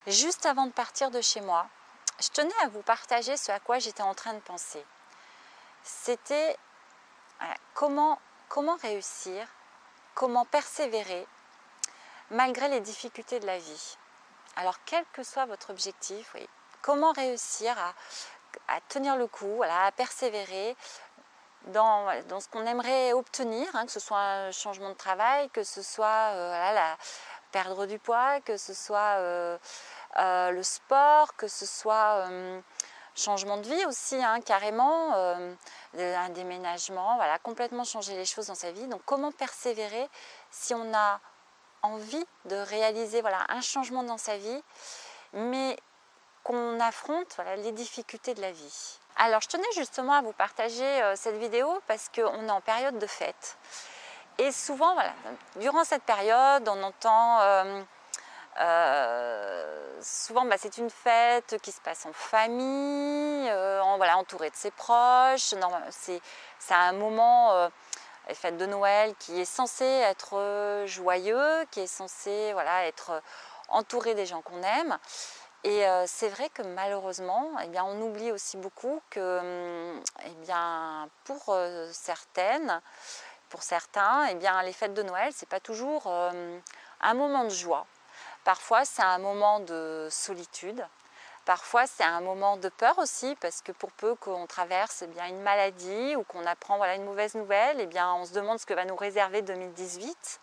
Juste avant de partir de chez moi, je tenais à vous partager ce à quoi j'étais en train de penser. C'était comment réussir, comment persévérer malgré les difficultés de la vie. Alors quel que soit votre objectif, oui, comment réussir à tenir le coup, à persévérer dans ce qu'on aimerait obtenir, que ce soit un changement de travail, que ce soit perdre du poids, que ce soit le sport, que ce soit changement de vie aussi, carrément, un déménagement, complètement changer les choses dans sa vie. Donc comment persévérer si on a envie de réaliser un changement dans sa vie, mais qu'on affronte les difficultés de la vie. Alors je tenais justement à vous partager cette vidéo parce qu'on est en période de fête. Et souvent, durant cette période, on entend souvent c'est une fête qui se passe en famille, entouré de ses proches. C'est un moment, les fêtes de Noël, qui est censé être joyeux, qui est censé être entouré des gens qu'on aime. Et c'est vrai que malheureusement, on oublie aussi beaucoup que pour certains, les fêtes de Noël, c'est pas toujours un moment de joie. Parfois, c'est un moment de solitude. Parfois, c'est un moment de peur aussi, parce que pour peu qu'on traverse une maladie ou qu'on apprend une mauvaise nouvelle, on se demande ce que va nous réserver 2018.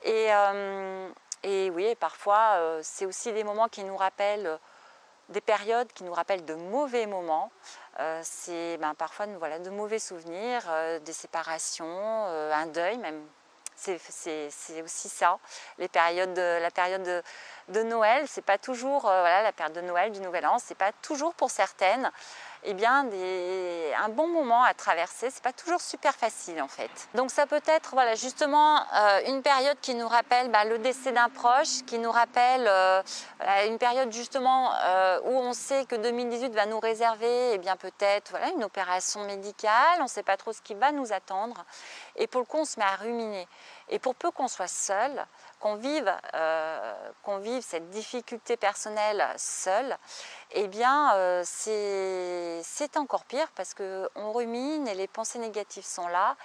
Et oui, et parfois, c'est aussi des moments qui nous rappellent, des périodes qui nous rappellent de mauvais moments. C'est parfois de mauvais souvenirs, des séparations, un deuil même. C'est aussi ça. La période de Noël, c'est pas toujours, la période de Noël, du Nouvel An, c'est pas toujours pour certaines un bon moment à traverser. C'est pas toujours super facile en fait. Donc ça peut être justement une période qui nous rappelle le décès d'un proche, qui nous rappelle une période justement où on sait que 2018 va nous réserver peut-être une opération médicale, on ne sait pas trop ce qui va nous attendre, et pour le coup on se met à ruminer. Et pour peu qu'on soit seul, qu'on vive cette difficulté personnelle seul, c'est encore pire parce qu'on rumine et les pensées négatives sont là.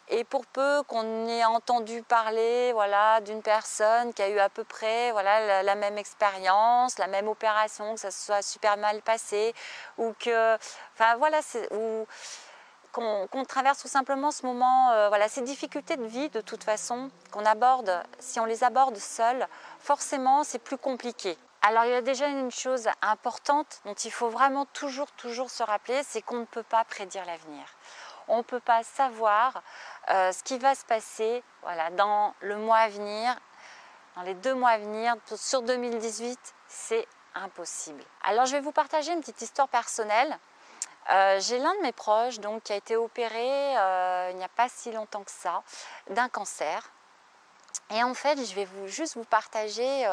Et pour peu qu'on ait entendu parler d'une personne qui a eu à peu près la même expérience, la même opération, que ça se soit super mal passé, ou que, qu'on traverse tout simplement ce moment, ces difficultés de vie de toute façon, qu'on aborde, si on les aborde seuls, forcément c'est plus compliqué. Alors il y a déjà une chose importante dont il faut vraiment toujours se rappeler, c'est qu'on ne peut pas prédire l'avenir. On ne peut pas savoir ce qui va se passer dans le mois à venir, dans les 2 mois à venir, sur 2018, c'est impossible. Alors je vais vous partager une petite histoire personnelle. J'ai l'un de mes proches qui a été opéré il n'y a pas si longtemps que ça d'un cancer. Et en fait, je vais juste vous partager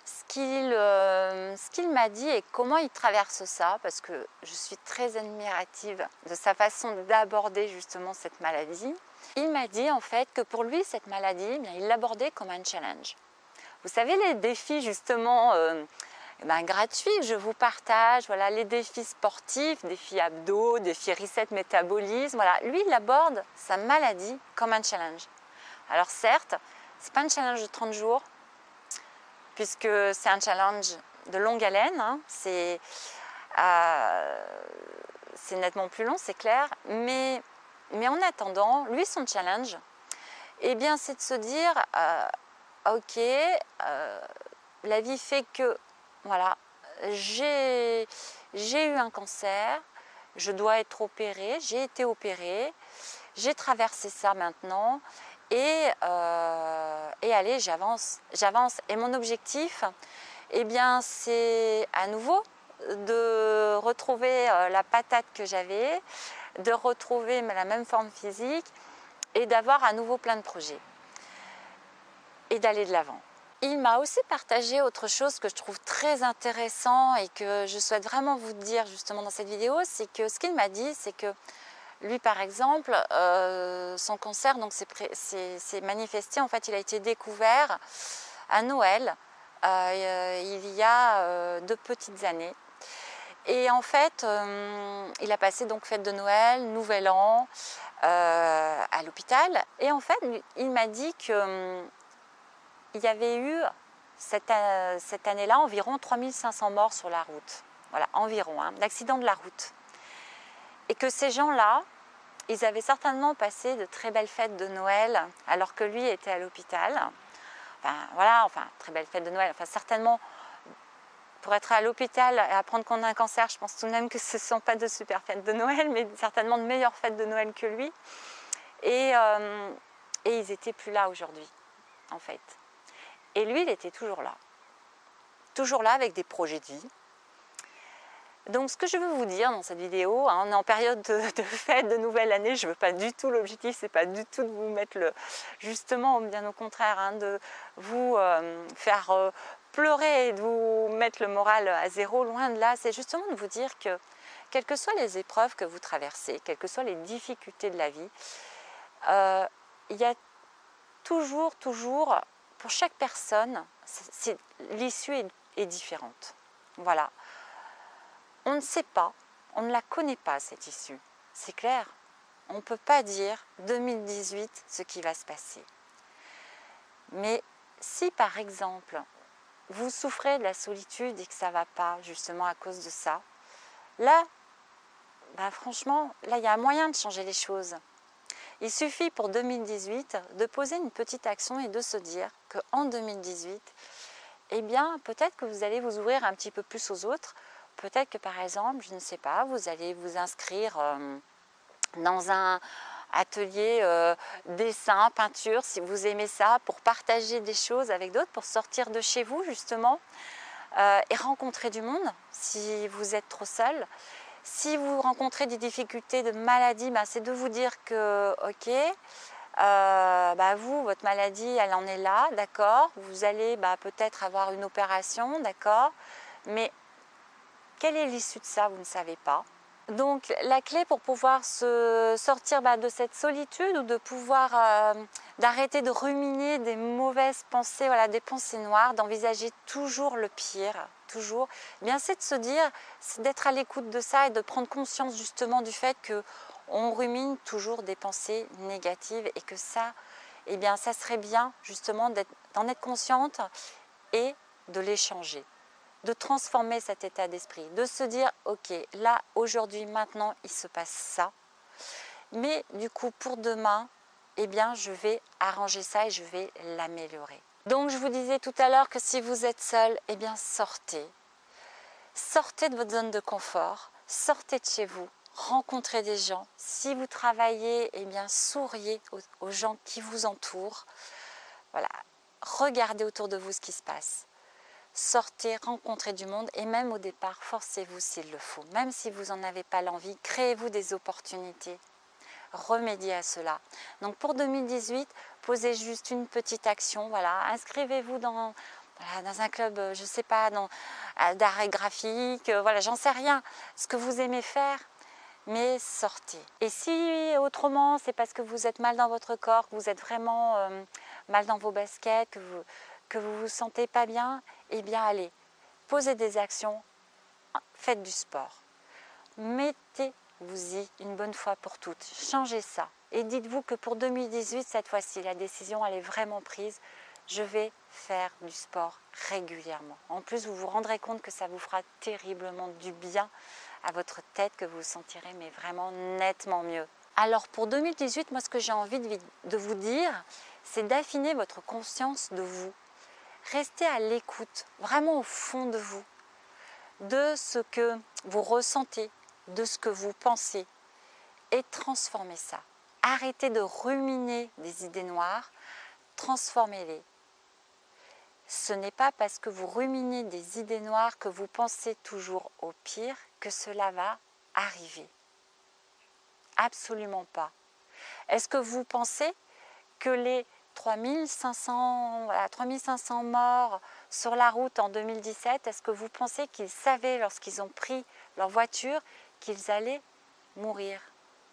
ce qu'il m'a dit et comment il traverse ça, parce que je suis très admirative de sa façon d'aborder justement cette maladie. Il m'a dit en fait que pour lui, cette maladie, il l'abordait comme un challenge. Vous savez, les défis justement gratuits, je vous partage les défis sportifs, défis abdos, défis reset métabolisme. Lui, il aborde sa maladie comme un challenge. Alors certes, ce n'est pas un challenge de 30 jours, puisque c'est un challenge de longue haleine. C'est nettement plus long, c'est clair. Mais en attendant, lui, son challenge, c'est de se dire ok, la vie fait que j'ai eu un cancer, je dois être opérée, j'ai été opérée, j'ai traversé ça maintenant et allez, j'avance. Et mon objectif, c'est à nouveau de retrouver la patate que j'avais, de retrouver la même forme physique et d'avoir à nouveau plein de projets et d'aller de l'avant. Il m'a aussi partagé autre chose que je trouve très intéressant et que je souhaite vraiment vous dire justement dans cette vidéo, c'est que ce qu'il m'a dit, c'est que lui par exemple, son cancer s'est manifesté, en fait il a été découvert à Noël il y a 2 petites années. Et en fait, il a passé donc fête de Noël, Nouvel An à l'hôpital. Et en fait, il m'a dit qu'il y avait eu cette année-là environ 3500 morts sur la route. Voilà, environ, d'accidents de la route. Et que ces gens-là, ils avaient certainement passé de très belles fêtes de Noël alors que lui était à l'hôpital. Enfin, voilà, très belles fêtes de Noël. Enfin, certainement, pour être à l'hôpital et apprendre qu'on a un cancer, je pense tout de même que ce ne sont pas de super fêtes de Noël, mais certainement de meilleures fêtes de Noël que lui. Et ils n'étaient plus là aujourd'hui, en fait. Et lui, il était toujours là. Toujours là avec des projets de vie. Donc, ce que je veux vous dire dans cette vidéo, on est en période de fête, de nouvelle année, je ne veux pas du tout, l'objectif, c'est pas du tout de vous mettre justement, bien au contraire, de vous faire pleurer et de vous mettre le moral à zéro, loin de là. C'est justement de vous dire que, quelles que soient les épreuves que vous traversez, quelles que soient les difficultés de la vie, il y a toujours, pour chaque personne, l'issue est différente. Voilà. On ne sait pas, on ne la connaît pas cette issue, c'est clair. On ne peut pas dire 2018 ce qui va se passer. Mais si par exemple, vous souffrez de la solitude et que ça ne va pas justement à cause de ça, là, franchement, là il y a un moyen de changer les choses. Il suffit pour 2018 de poser une petite action et de se dire qu'en 2018, eh bien peut-être que vous allez vous ouvrir un petit peu plus aux autres. Peut-être que par exemple, je ne sais pas, vous allez vous inscrire dans un atelier dessin, peinture, si vous aimez ça, pour partager des choses avec d'autres, pour sortir de chez vous justement et rencontrer du monde si vous êtes trop seul. Si vous rencontrez des difficultés de maladie, c'est de vous dire que ok, vous, votre maladie, elle en est là, d'accord. Vous allez peut-être avoir une opération, d'accord. Mais quelle est l'issue de ça, vous ne savez pas. Donc la clé pour pouvoir se sortir de cette solitude ou de pouvoir d'arrêter de ruminer des mauvaises pensées, des pensées noires, d'envisager toujours le pire, toujours, c'est de se dire, c'est d'être à l'écoute de ça et de prendre conscience justement du fait qu'on rumine toujours des pensées négatives et que ça, ça serait bien justement d'en être consciente et de les changer. De transformer cet état d'esprit, de se dire ok, là aujourd'hui maintenant il se passe ça, mais du coup pour demain je vais arranger ça et je vais l'améliorer. Donc je vous disais tout à l'heure que si vous êtes seul, sortez de votre zone de confort, sortez de chez vous, rencontrez des gens. Si vous travaillez, souriez aux gens qui vous entourent. Voilà, regardez autour de vous ce qui se passe. Sortez, rencontrez du monde et même au départ, forcez-vous s'il le faut. Même si vous n'en avez pas l'envie, créez-vous des opportunités. Remédiez à cela. Donc pour 2018, posez juste une petite action. Inscrivez-vous dans un club, je ne sais pas, d'art et graphique, j'en sais rien. Ce que vous aimez faire, mais sortez. Et si autrement, c'est parce que vous êtes mal dans votre corps, que vous êtes vraiment mal dans vos baskets, que vous vous sentez pas bien, allez, posez des actions, faites du sport. Mettez-vous-y une bonne fois pour toutes, changez ça. Et dites-vous que pour 2018, cette fois-ci, la décision elle est vraiment prise. Je vais faire du sport régulièrement. En plus, vous vous rendrez compte que ça vous fera terriblement du bien à votre tête, que vous vous sentirez mais vraiment nettement mieux. Alors pour 2018, moi ce que j'ai envie de vous dire, c'est d'affiner votre conscience de vous. Restez à l'écoute, vraiment au fond de vous, de ce que vous ressentez, de ce que vous pensez, et transformez ça. Arrêtez de ruminer des idées noires, transformez-les. Ce n'est pas parce que vous ruminez des idées noires que vous pensez toujours au pire que cela va arriver. Absolument pas. Est-ce que vous pensez que les 3500 morts sur la route en 2017, est-ce que vous pensez qu'ils savaient lorsqu'ils ont pris leur voiture qu'ils allaient mourir?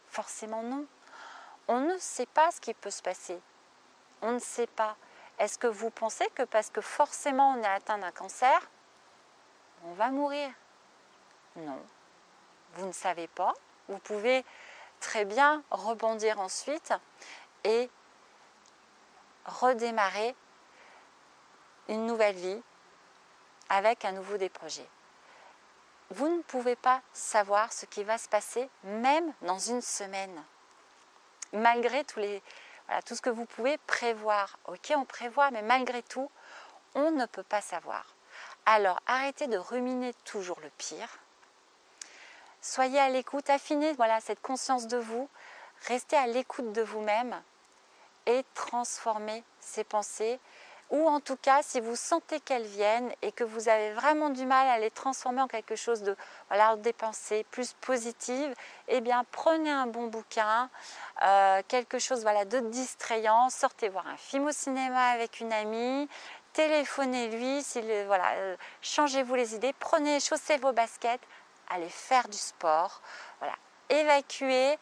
Forcément non. On ne sait pas ce qui peut se passer. On ne sait pas. Est-ce que vous pensez que parce que forcément on est atteint d'un cancer, on va mourir? Non, vous ne savez pas. Vous pouvez très bien rebondir ensuite et redémarrer une nouvelle vie avec à nouveau des projets. Vous ne pouvez pas savoir ce qui va se passer même dans une semaine. Malgré tout ce que vous pouvez prévoir. Ok, on prévoit, mais malgré tout, on ne peut pas savoir. Alors, arrêtez de ruminer toujours le pire. Soyez à l'écoute, affinez cette conscience de vous. Restez à l'écoute de vous-même et transformez ces pensées. Ou en tout cas, si vous sentez qu'elles viennent et que vous avez vraiment du mal à les transformer en quelque chose de, des pensées plus positives, eh bien, prenez un bon bouquin, quelque chose de distrayant, sortez voir un film au cinéma avec une amie, téléphonez-lui, changez-vous les idées, chaussez vos baskets, allez faire du sport, évacuez.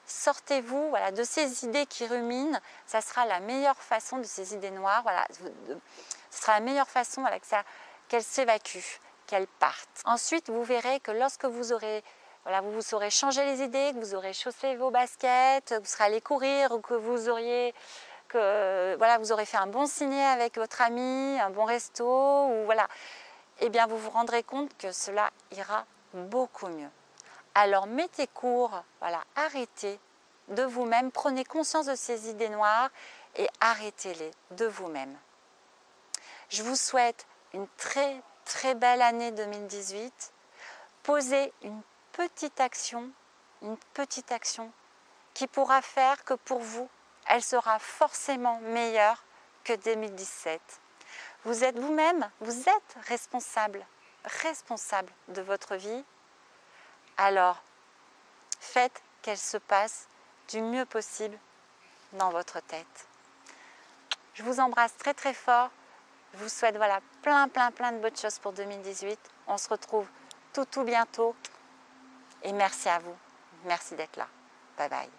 Sortez-vous de ces idées qui ruminent, ça sera la meilleure façon de ces idées noires, ce sera la meilleure façon qu'elles s'évacuent, qu'elles partent. Ensuite, vous verrez que lorsque vous aurez changé les idées, que vous aurez chaussé vos baskets, que vous serez allé courir ou que vous aurez fait un bon ciné avec votre ami, un bon resto, eh bien vous vous rendrez compte que cela ira beaucoup mieux. Alors mettez court, arrêtez de vous-même, prenez conscience de ces idées noires et arrêtez-les de vous-même. Je vous souhaite une très très belle année 2018. Posez une petite action qui pourra faire que pour vous, elle sera forcément meilleure que 2017. Vous êtes vous-même, vous êtes responsable de votre vie. Alors, faites qu'elle se passe du mieux possible dans votre tête. Je vous embrasse très très fort. Je vous souhaite plein de bonnes choses pour 2018. On se retrouve tout bientôt. Et merci à vous. Merci d'être là. Bye bye.